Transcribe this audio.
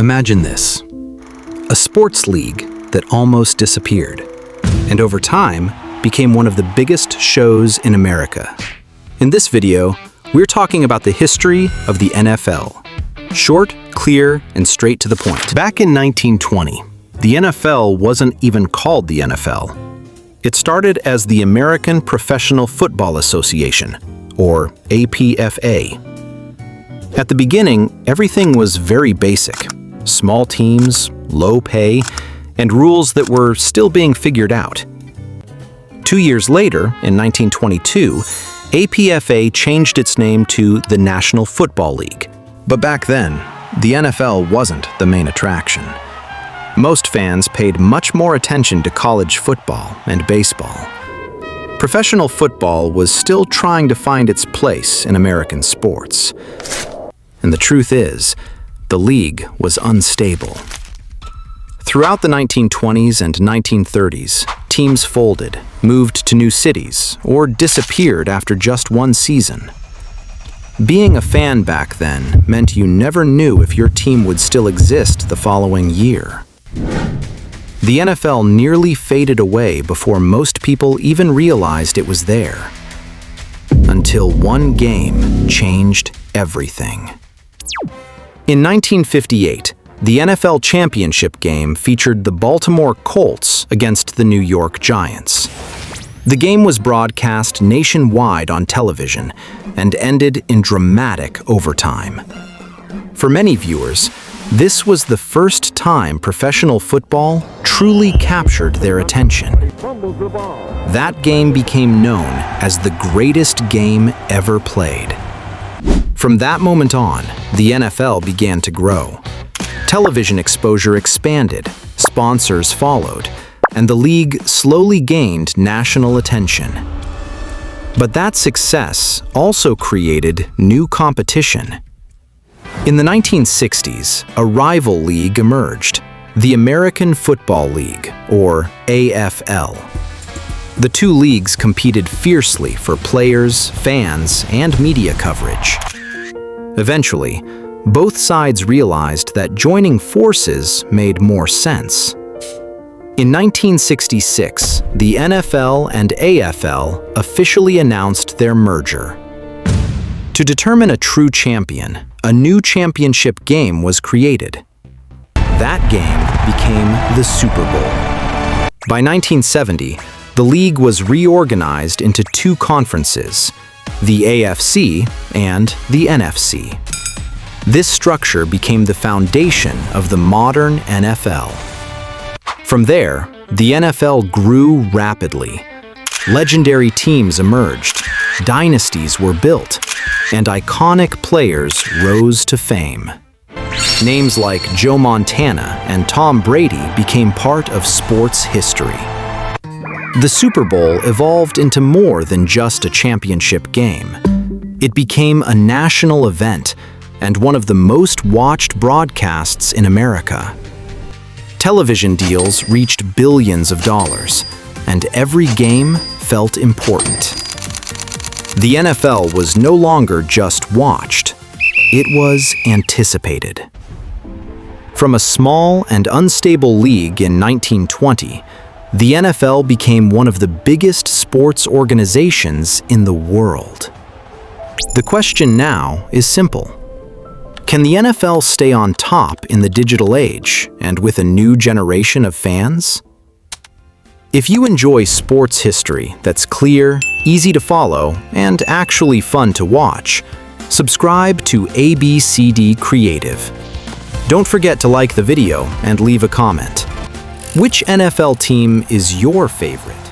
Imagine this: a sports league that almost disappeared, and over time became one of the biggest shows in America. In this video, we're talking about the history of the NFL. Short, clear, and straight to the point. Back in 1920, the NFL wasn't even called the NFL. It started as the American Professional Football Association, or APFA. At the beginning, everything was very basic: small teams, low pay, and rules that were still being figured out. 2 years later, in 1922, APFA changed its name to the National Football League. But back then, the NFL wasn't the main attraction. Most fans paid much more attention to college football and baseball. Professional football was still trying to find its place in American sports. And the truth is, the league was unstable. Throughout the 1920s and 1930s, teams folded, moved to new cities, or disappeared after just one season. Being a fan back then meant you never knew if your team would still exist the following year. The NFL nearly faded away before most people even realized it was there. Until one game changed everything. In 1958, the NFL championship game featured the Baltimore Colts against the New York Giants. The game was broadcast nationwide on television and ended in dramatic overtime. For many viewers, this was the first time professional football truly captured their attention. That game became known as the greatest game ever played. From that moment on, the NFL began to grow. Television exposure expanded, sponsors followed, and the league slowly gained national attention. But that success also created new competition. In the 1960s, a rival league emerged, the American Football League, or AFL. The two leagues competed fiercely for players, fans, and media coverage. Eventually, both sides realized that joining forces made more sense. In 1966, the NFL and AFL officially announced their merger. To determine a true champion, a new championship game was created. That game became the Super Bowl. By 1970, the league was reorganized into two conferences, the AFC and the NFC. This structure became the foundation of the modern NFL. From there, the NFL grew rapidly. Legendary teams emerged, dynasties were built, and iconic players rose to fame. Names like Joe Montana and Tom Brady became part of sports history. The Super Bowl evolved into more than just a championship game. It became a national event and one of the most watched broadcasts in America. Television deals reached billions of dollars, and every game felt important. The NFL was no longer just watched, it was anticipated. From a small and unstable league in 1920, the NFL became one of the biggest sports organizations in the world. The question now is simple. Can the NFL stay on top in the digital age and with a new generation of fans? If you enjoy sports history that's clear, easy to follow, and actually fun to watch, subscribe to ABCD Creative. Don't forget to like the video and leave a comment. Which NFL team is your favorite?